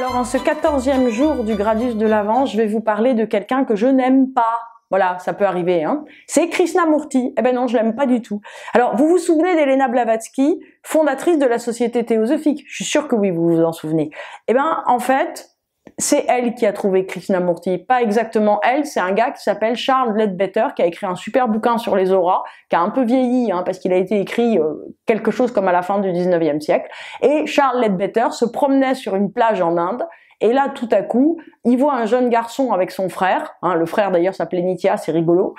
Alors, en ce 14e jour du Gradus de l'Avent, je vais vous parler de quelqu'un que je n'aime pas. Voilà, ça peut arriver, hein. C'est Krishnamurti. Eh ben non, je l'aime pas du tout. Alors, vous vous souvenez d'Elena Blavatsky, fondatrice de la Société théosophique? Je suis sûre que oui, vous vous en souvenez. Eh ben, en fait, c'est elle qui a trouvé Krishnamurti. Pas exactement elle, c'est un gars qui s'appelle Charles Leadbeater, qui a écrit un super bouquin sur les auras, qui a un peu vieilli, hein, parce qu'il a été écrit quelque chose comme à la fin du 19e siècle. Et Charles Leadbeater se promenait sur une plage en Inde, et là, tout à coup, il voit un jeune garçon avec son frère, hein, le frère d'ailleurs s'appelait Nitya, c'est rigolo,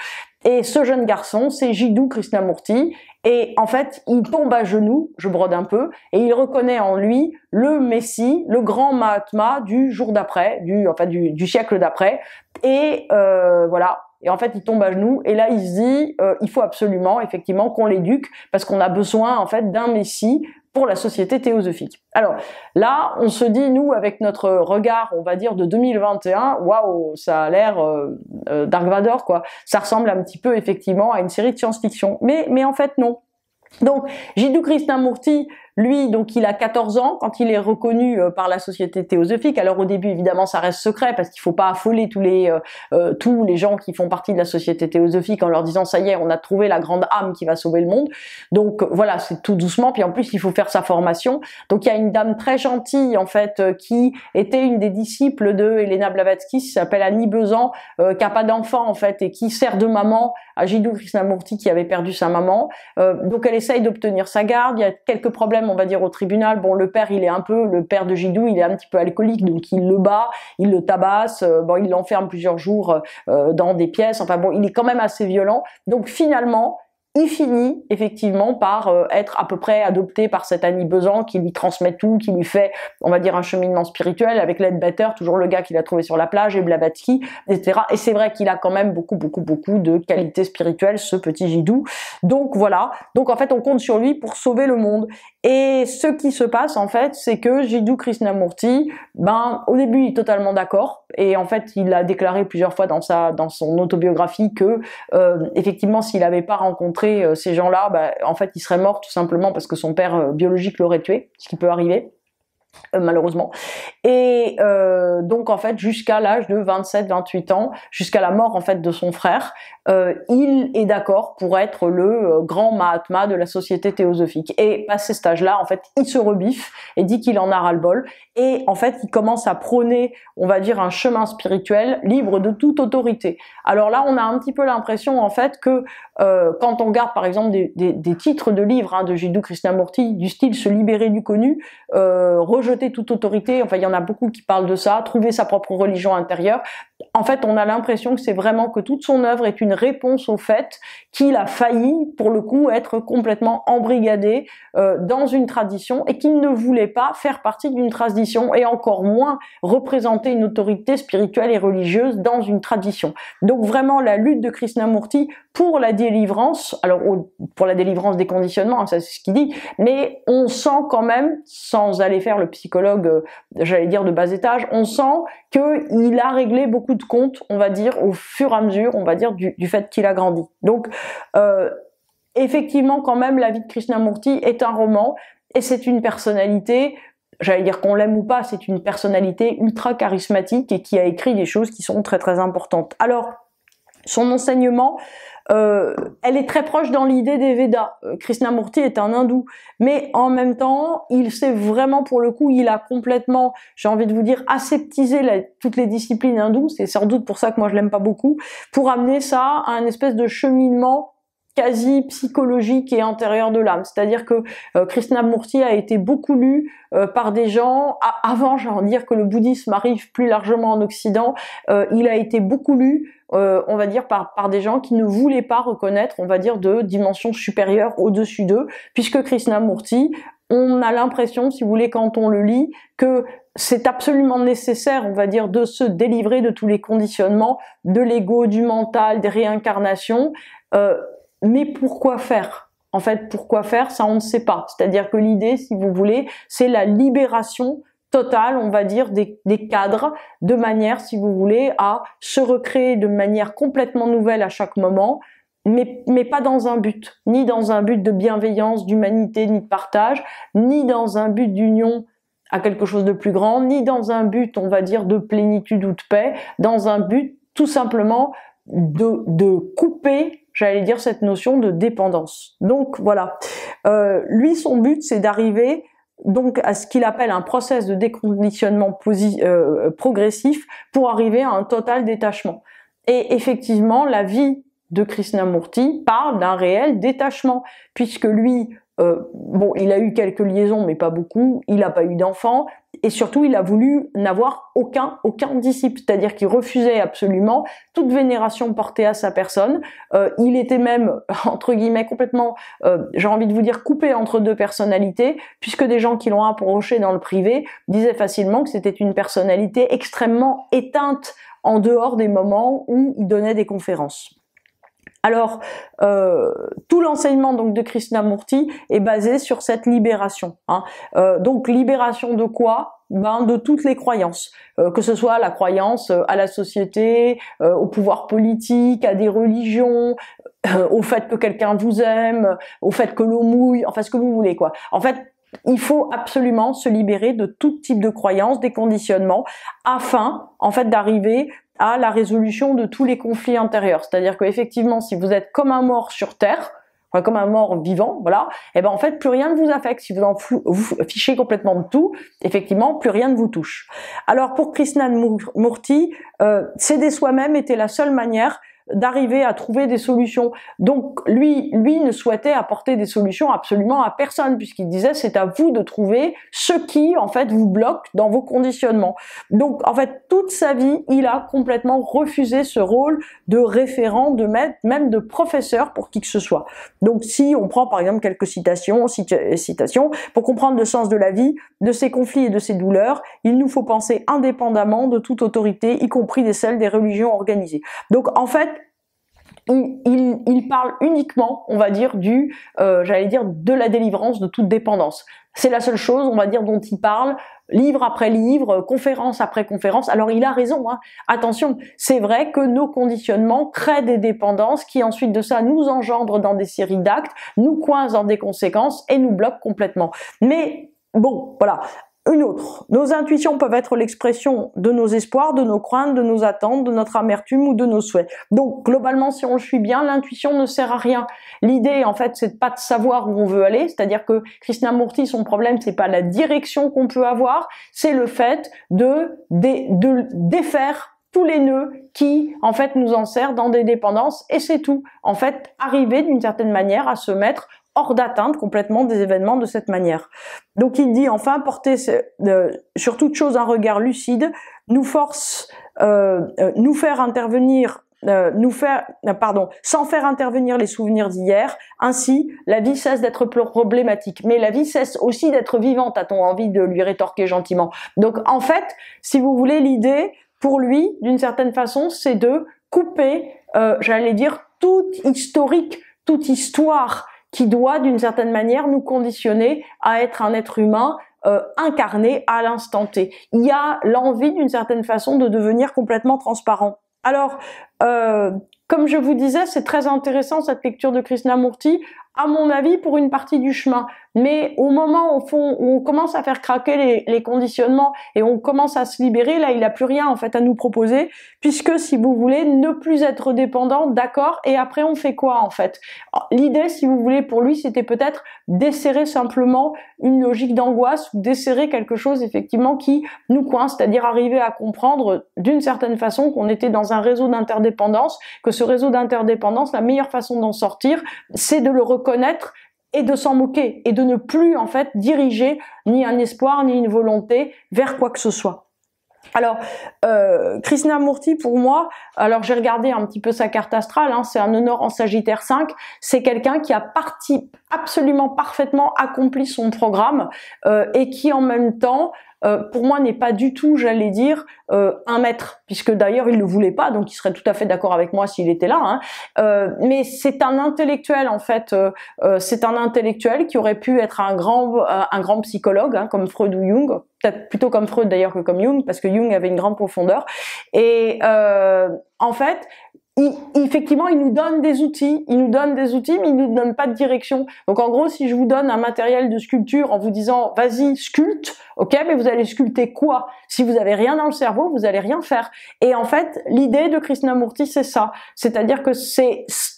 et ce jeune garçon, c'est Jiddu Krishnamurti, et en fait, il tombe à genoux, je brode un peu, et il reconnaît en lui le Messie, le grand Mahatma du jour d'après, du siècle d'après, et voilà. Et en fait, il tombe à genoux, et là, il se dit, il faut absolument, effectivement, qu'on l'éduque, parce qu'on a besoin, en fait, d'un Messie pour la société théosophique. Alors là, on se dit, nous, avec notre regard, on va dire, de 2021, waouh, ça a l'air Dark Vador, quoi. Ça ressemble un petit peu, effectivement, à une série de science-fiction. Mais en fait, non. Donc, Jiddu Krishnamurti, lui, donc il a 14 ans quand il est reconnu par la Société théosophique. Alors au début, évidemment, ça reste secret parce qu'il faut pas affoler tous les gens qui font partie de la Société théosophique en leur disant ça y est, on a trouvé la grande âme qui va sauver le monde. Donc voilà, c'est tout doucement. Puis en plus, il faut faire sa formation. Donc il y a une dame très gentille en fait qui était une des disciples de Elena Blavatsky, qui s'appelle Annie Besant, qui a pas d'enfant en fait et qui sert de maman à Jiddu Krishnamurti qui avait perdu sa maman. Donc elle essaye d'obtenir sa garde. Il y a quelques problèmes, on va dire, au tribunal. Bon, le père le père de Jiddu, il est un petit peu alcoolique, donc il le bat, il le tabasse, bon, il l'enferme plusieurs jours dans des pièces. Enfin bon, il est quand même assez violent. Donc finalement, il finit effectivement par être à peu près adopté par cette Annie Besant qui lui transmet tout, qui lui fait, on va dire, un cheminement spirituel avec Leadbeater, toujours le gars qu'il a trouvé sur la plage, et Blavatsky, etc. Et c'est vrai qu'il a quand même beaucoup de qualités spirituelles, ce petit Jiddu. Donc voilà. Donc en fait, on compte sur lui pour sauver le monde. Et ce qui se passe en fait, c'est que Jiddu Krishnamurti, au début, il est totalement d'accord. Et en fait, il a déclaré plusieurs fois dans son autobiographie que effectivement, s'il n'avait pas rencontré ces gens-là, en fait, il serait mort tout simplement parce que son père biologique l'aurait tué, ce qui peut arriver. Malheureusement. Et donc en fait jusqu'à l'âge de 27-28 ans, jusqu'à la mort en fait de son frère, il est d'accord pour être le grand Mahatma de la société théosophique. Et passé cet âge-là, en fait, il se rebiffe et dit qu'il en a ras-le-bol. Et en fait, il commence à prôner, on va dire, un chemin spirituel libre de toute autorité. Alors là, on a un petit peu l'impression en fait que quand on regarde par exemple des titres de livres de Jiddu Krishnamurti du style se libérer du connu, rejeter toute autorité, enfin il y en a beaucoup qui parlent de ça, trouver sa propre religion intérieure. En fait, on a l'impression que c'est vraiment que toute son œuvre est une réponse au fait qu'il a failli, pour le coup, être complètement embrigadé dans une tradition et qu'il ne voulait pas faire partie d'une tradition et encore moins représenter une autorité spirituelle et religieuse dans une tradition. Donc vraiment, la lutte de Krishnamurti pour la délivrance, alors pour la délivrance des conditionnements, ça c'est ce qu'il dit, mais on sent quand même, sans aller faire le psychologue, j'allais dire de bas étage, on sent qu'il a réglé beaucoup de comptes, on va dire, au fur et à mesure, on va dire, du fait qu'il a grandi. Donc, effectivement, quand même, la vie de Krishnamurti est un roman, et c'est une personnalité, j'allais dire qu'on l'aime ou pas, c'est une personnalité ultra charismatique et qui a écrit des choses qui sont très très importantes. Alors, son enseignement, elle est très proche dans l'idée des Védas. Krishnamurti est un hindou, mais en même temps, il s'est vraiment, pour le coup, il a complètement, j'ai envie de vous dire, aseptisé toutes les disciplines hindoues, c'est sans doute pour ça que moi je l'aime pas beaucoup, pour amener ça à un espèce de cheminement quasi psychologique et intérieur de l'âme. C'est-à-dire que Krishnamurti a été beaucoup lu par des gens, avant, j'ai envie de dire que le bouddhisme arrive plus largement en Occident, il a été beaucoup lu, on va dire, par des gens qui ne voulaient pas reconnaître, on va dire, de dimensions supérieures au-dessus d'eux, puisque Krishnamurti, on a l'impression, si vous voulez, quand on le lit, que c'est absolument nécessaire, on va dire, de se délivrer de tous les conditionnements, de l'ego, du mental, des réincarnations, mais pourquoi faire? En fait, pourquoi faire? Ça, on ne sait pas. C'est-à-dire que l'idée, si vous voulez, c'est la libération totale, on va dire, des cadres, de manière, si vous voulez, à se recréer de manière complètement nouvelle à chaque moment, mais pas dans un but, ni dans un but de bienveillance, d'humanité, ni de partage, ni dans un but d'union à quelque chose de plus grand, ni dans un but, on va dire, de plénitude ou de paix, dans un but tout simplement de couper, j'allais dire, cette notion de dépendance. Donc voilà, lui, son but, c'est d'arriver donc à ce qu'il appelle un process de déconditionnement progressif pour arriver à un total détachement. Et effectivement, la vie de Krishnamurti parle d'un réel détachement, puisque lui, bon, il a eu quelques liaisons, mais pas beaucoup, il n'a pas eu d'enfants, et surtout, il a voulu n'avoir aucun disciple, c'est-à-dire qu'il refusait absolument toute vénération portée à sa personne. Il était même, entre guillemets, complètement, j'ai envie de vous dire, coupé entre deux personnalités, puisque des gens qui l'ont approché dans le privé disaient facilement que c'était une personnalité extrêmement éteinte en dehors des moments où il donnait des conférences. Alors, tout l'enseignement donc de Krishnamurti est basé sur cette libération. Hein. Donc, libération de quoi? Ben, de toutes les croyances, que ce soit la croyance à la société, au pouvoir politique, à des religions, au fait que quelqu'un vous aime, au fait que l'eau mouille, enfin ce que vous voulez quoi. En fait, il faut absolument se libérer de tout type de croyances, des conditionnements, afin en fait d'arriver à la résolution de tous les conflits intérieurs. C'est-à-dire qu'effectivement, si vous êtes comme un mort sur Terre, enfin, comme un mort vivant, voilà, et ben en fait plus rien ne vous affecte. Si vous fichez complètement de tout, effectivement, plus rien ne vous touche. Alors pour Krishnamurti, s'aider soi-même était la seule manière d'arriver à trouver des solutions. Donc lui ne souhaitait apporter des solutions absolument à personne, puisqu'il disait c'est à vous de trouver ce qui en fait vous bloque dans vos conditionnements. Donc en fait toute sa vie il a complètement refusé ce rôle de référent, de maître, même de professeur pour qui que ce soit. Donc si on prend par exemple quelques citations pour comprendre le sens de la vie, de ses conflits et de ses douleurs, il nous faut penser indépendamment de toute autorité, y compris de celle des religions organisées. Donc en fait il parle uniquement, on va dire, j'allais dire, de la délivrance de toute dépendance. C'est la seule chose, on va dire, dont il parle, livre après livre, conférence après conférence. Alors il a raison, hein. Attention, c'est vrai que nos conditionnements créent des dépendances qui ensuite de ça nous engendrent dans des séries d'actes, nous coincent dans des conséquences et nous bloquent complètement. Mais bon, voilà. Une autre, nos intuitions peuvent être l'expression de nos espoirs, de nos craintes, de nos attentes, de notre amertume ou de nos souhaits. Donc globalement, si on le suit bien, l'intuition ne sert à rien. L'idée, en fait, c'est pas de savoir où on veut aller, c'est-à-dire que Krishnamurti, son problème, c'est pas la direction qu'on peut avoir, c'est le fait de défaire tous les nœuds qui, en fait, nous enserrent dans des dépendances, et c'est tout. En fait, arriver d'une certaine manière à se mettre hors d'atteinte complètement des événements de cette manière. Donc il dit enfin porter sur toute chose un regard lucide, nous faire intervenir sans faire intervenir les souvenirs d'hier. Ainsi, la vie cesse d'être problématique, mais la vie cesse aussi d'être vivante, a-t-on envie de lui rétorquer gentiment. Donc en fait, si vous voulez, l'idée pour lui, d'une certaine façon, c'est de couper, j'allais dire, toute histoire qui doit d'une certaine manière nous conditionner à être un être humain incarné à l'instant T. Il y a l'envie d'une certaine façon de devenir complètement transparent. Alors, comme je vous disais, c'est très intéressant cette lecture de Krishnamurti, à mon avis, pour une partie du chemin. Mais au moment où on commence à faire craquer les conditionnements et on commence à se libérer, là, il n'a plus rien en fait à nous proposer, puisque si vous voulez ne plus être dépendant, d'accord, et après on fait quoi en fait? L'idée, si vous voulez, pour lui, c'était peut-être desserrer simplement une logique d'angoisse ou desserrer quelque chose effectivement qui nous coince, c'est-à-dire arriver à comprendre d'une certaine façon qu'on était dans un réseau d'interdépendance, que ce réseau d'interdépendance, la meilleure façon d'en sortir, c'est de le reconnaître et de s'en moquer et de ne plus en fait diriger ni un espoir ni une volonté vers quoi que ce soit. Alors, Krishnamurti, pour moi, alors j'ai regardé un petit peu sa carte astrale, hein, c'est un honneur en Sagittaire 5, c'est quelqu'un qui a absolument parfaitement accompli son programme et qui en même temps, pour moi, n'est pas du tout, j'allais dire, un maître, puisque d'ailleurs il le voulait pas, donc il serait tout à fait d'accord avec moi s'il était là. Hein. Mais c'est un intellectuel en fait, c'est un intellectuel qui aurait pu être un grand psychologue, hein, comme Freud ou Jung, peut-être plutôt comme Freud d'ailleurs que comme Jung, parce que Jung avait une grande profondeur. Et en fait, effectivement, il nous donne des outils, mais il nous donne pas de direction. Donc en gros, si je vous donne un matériel de sculpture en vous disant vas-y sculpte, ok, mais vous allez sculpter quoi? Si vous avez rien dans le cerveau, vous allez rien faire. Et en fait, l'idée de Krishnamurti, c'est ça, c'est-à-dire que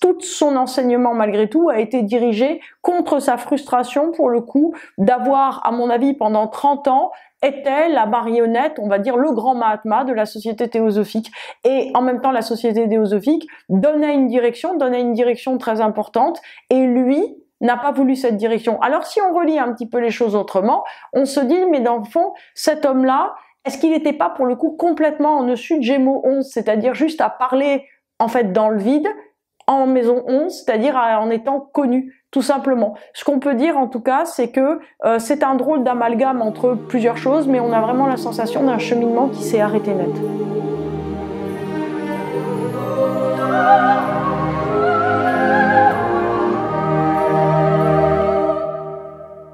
tout son enseignement malgré tout a été dirigé contre sa frustration pour le coup d'avoir, à mon avis, pendant 30 ans était la marionnette, on va dire le grand Mahatma de la société théosophique. Et en même temps, la société théosophique donnait une direction très importante, et lui n'a pas voulu cette direction. Alors si on relie un petit peu les choses autrement, on se dit, mais dans le fond, cet homme-là, est-ce qu'il n'était pas pour le coup complètement en dessus de Gémeaux 11, c'est-à-dire juste à parler en fait dans le vide, en maison 11, c'est-à-dire en étant connu, tout simplement. Ce qu'on peut dire en tout cas, c'est que c'est un drôle d'amalgame entre plusieurs choses, mais on a vraiment la sensation d'un cheminement qui s'est arrêté net.